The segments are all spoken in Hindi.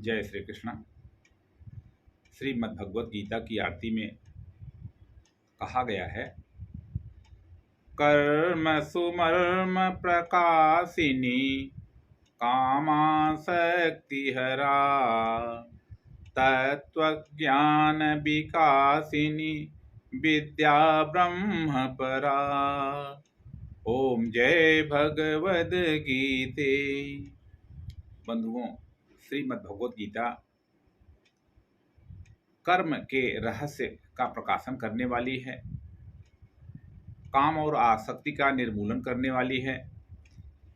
जय श्री कृष्ण। श्रीमद् भगवत गीता की आरती में कहा गया है, कर्म सुमर्म प्रकाशिनी कामासक्ति हरा तत्वज्ञान विकासिनी विद्या ब्रह्म परा। ओम जय भगवद गीते। बंधुओं, श्रीमद् भगवत गीता कर्म के रहस्य का प्रकाशन करने वाली है, काम और आसक्ति का निर्मूलन करने वाली है।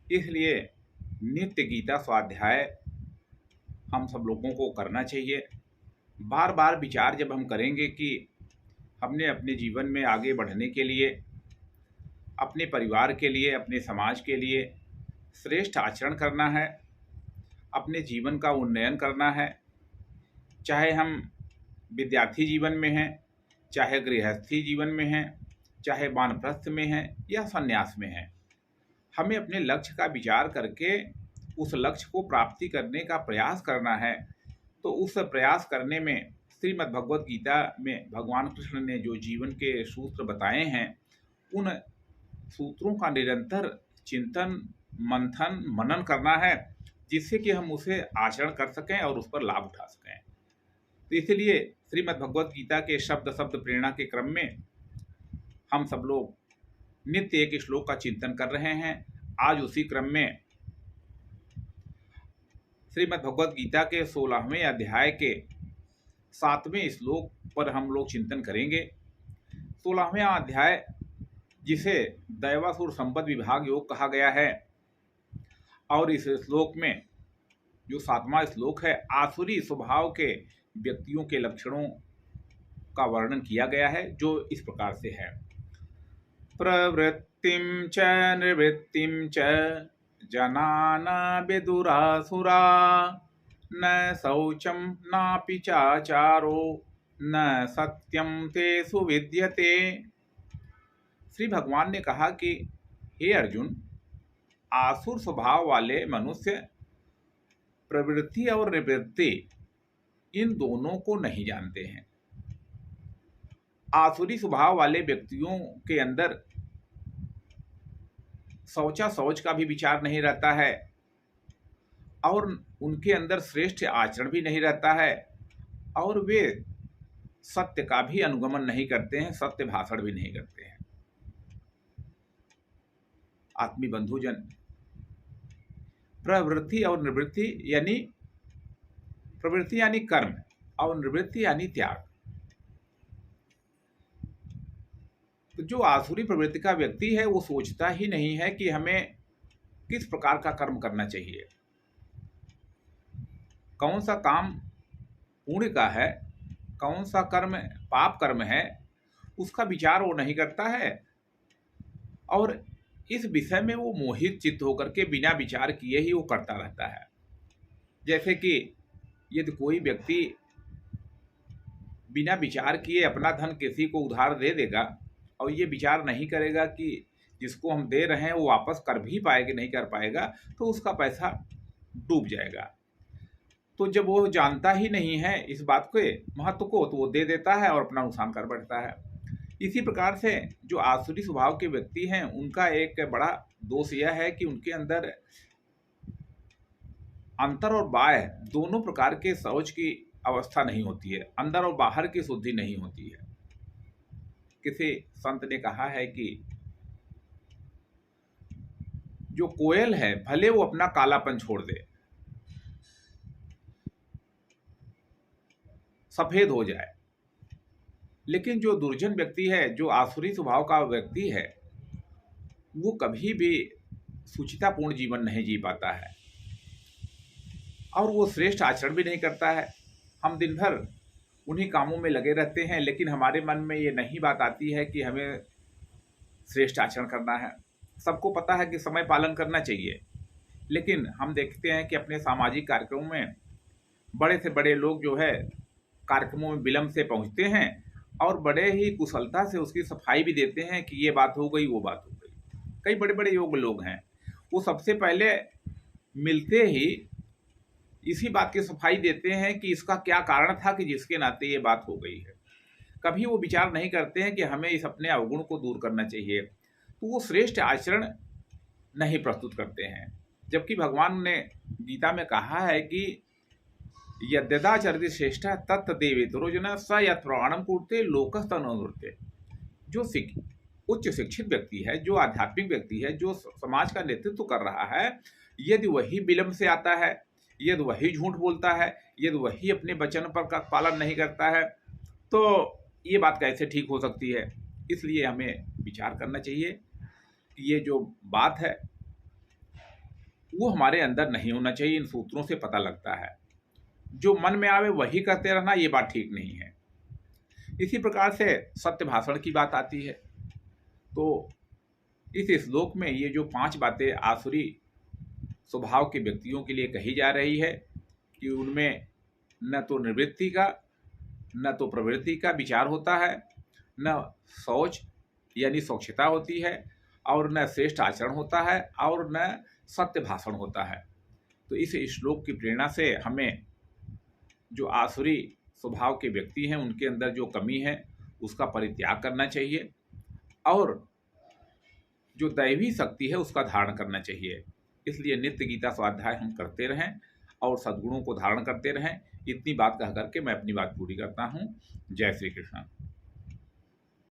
इसलिए नित्य गीता स्वाध्याय हम सब लोगों को करना चाहिए। बार बार विचार जब हम करेंगे कि हमने अपने जीवन में आगे बढ़ने के लिए, अपने परिवार के लिए, अपने समाज के लिए श्रेष्ठ आचरण करना है, अपने जीवन का उन्नयन करना है, चाहे हम विद्यार्थी जीवन में हैं, चाहे गृहस्थी जीवन में हैं, चाहे वानप्रस्थ में हैं या संन्यास में हैं, हमें अपने लक्ष्य का विचार करके उस लक्ष्य को प्राप्ति करने का प्रयास करना है। तो उस प्रयास करने में श्रीमद् भगवत गीता में भगवान कृष्ण ने जो जीवन के सूत्र बताए हैं, उन सूत्रों का निरंतर चिंतन, मंथन, मनन करना है, जिससे कि हम उसे आचरण कर सकें और उस पर लाभ उठा सकें। तो इसलिए श्रीमद् भगवत गीता के शब्द शब्द प्रेरणा के क्रम में हम सब लोग नित्य एक श्लोक का चिंतन कर रहे हैं। आज उसी क्रम में श्रीमद् भगवत गीता के 16वें अध्याय के 7वें श्लोक पर हम लोग चिंतन करेंगे। 16वां अध्याय, जिसे दैवासुर संपद विभाग योग कहा गया है, और इस श्लोक में जो 7वां श्लोक है, आसुरी स्वभाव के व्यक्तियों के लक्षणों का वर्णन किया गया है, जो इस प्रकार से है। प्रवृत्तिं च निवृत्तिं च जनाना विदुरासुरा न शौचं नापि चाचारो न सत्यं तेषु विद्यते। श्री भगवान ने कहा कि हे अर्जुन, आसुर स्वभाव वाले मनुष्य प्रवृत्ति और निवृत्ति इन दोनों को नहीं जानते हैं। आसुरी स्वभाव वाले व्यक्तियों के अंदर शौचा शौच का भी विचार नहीं रहता है, और उनके अंदर श्रेष्ठ आचरण भी नहीं रहता है, और वे सत्य का भी अनुगमन नहीं करते हैं, सत्य भाषण भी नहीं करते हैं। आत्मी बंधुजन, प्रवृत्ति और निवृत्ति यानी प्रवृत्ति यानी कर्म और निवृत्ति यानी त्याग। तो जो आसुरी प्रवृत्ति का व्यक्ति है, वो सोचता ही नहीं है कि हमें किस प्रकार का कर्म करना चाहिए, कौन सा काम पुण्य का है, कौन सा कर्म पाप कर्म है, उसका विचार वो नहीं करता है, और इस विषय में वो मोहित चित्त होकर के बिना विचार किए ही वो करता रहता है। जैसे कि यदि कोई व्यक्ति बिना विचार किए अपना धन किसी को उधार दे देगा और ये विचार नहीं करेगा कि जिसको हम दे रहे हैं वो वापस कर भी पाएगा नहीं कर पाएगा, तो उसका पैसा डूब जाएगा। तो जब वो जानता ही नहीं है इस बात के महत्व को, तो वो दे देता है और अपना नुकसान कर बैठता है। इसी प्रकार से जो आसुरी स्वभाव के व्यक्ति हैं, उनका एक बड़ा दोष यह है कि उनके अंदर अंतर और बाह्य दोनों प्रकार के शौच की अवस्था नहीं होती है, अंदर और बाहर की शुद्धि नहीं होती है। किसी संत ने कहा है कि जो कोयल है, भले वो अपना कालापन छोड़ दे, सफेद हो जाए, लेकिन जो दुर्जन व्यक्ति है, जो आसुरी स्वभाव का व्यक्ति है, वो कभी भी सुचितापूर्ण जीवन नहीं जी पाता है, और वो श्रेष्ठ आचरण भी नहीं करता है। हम दिन भर उन्हीं कामों में लगे रहते हैं, लेकिन हमारे मन में ये नहीं बात आती है कि हमें श्रेष्ठ आचरण करना है। सबको पता है कि समय पालन करना चाहिए, लेकिन हम देखते हैं कि अपने सामाजिक कार्यक्रमों में बड़े से बड़े लोग जो है कार्यक्रमों में विलंब से पहुंचते हैं, और बड़े ही कुशलता से उसकी सफाई भी देते हैं कि ये बात हो गई, वो बात हो गई। कई बड़े बड़े योग लोग हैं, वो सबसे पहले मिलते ही इसी बात की सफाई देते हैं कि इसका क्या कारण था कि जिसके नाते ये बात हो गई है। कभी वो विचार नहीं करते हैं कि हमें इस अपने अवगुण को दूर करना चाहिए, तो वो श्रेष्ठ आचरण नहीं प्रस्तुत करते हैं। जबकि भगवान ने गीता में कहा है कि यद्यदाचरति श्रेष्ठ तत्तदेवेतरो जन स यत् प्रमाणम कुरुते लोकस्तनुवृत्ते। जो उच्च शिक्षित व्यक्ति है, जो आध्यात्मिक व्यक्ति है, जो समाज का नेतृत्व कर रहा है, यदि वही विलंब से आता है, यदि वही झूठ बोलता है, यदि वही अपने वचन पर का पालन नहीं करता है, तो ये बात कैसे ठीक हो सकती है। इसलिए हमें विचार करना चाहिए कि ये जो बात है वो हमारे अंदर नहीं होना चाहिए। इन सूत्रों से पता लगता है जो मन में आवे वही करते रहना, ये बात ठीक नहीं है। इसी प्रकार से सत्य भाषण की बात आती है, तो इस श्लोक में ये जो 5 बातें आसुरी स्वभाव के व्यक्तियों के लिए कही जा रही है कि उनमें न तो निवृत्ति का, न तो प्रवृत्ति का विचार होता है, न शौच यानी स्वच्छता होती है, और न श्रेष्ठ आचरण होता है, और न सत्य भाषण होता है। तो इस श्लोक की प्रेरणा से हमें जो आसुरी स्वभाव के व्यक्ति हैं उनके अंदर जो कमी है उसका परित्याग करना चाहिए, और जो दैवी शक्ति है उसका धारण करना चाहिए। इसलिए नित्य गीता स्वाध्याय हम करते रहें और सद्गुणों को धारण करते रहें। इतनी बात कह करके मैं अपनी बात पूरी करता हूँ। जय श्री कृष्ण।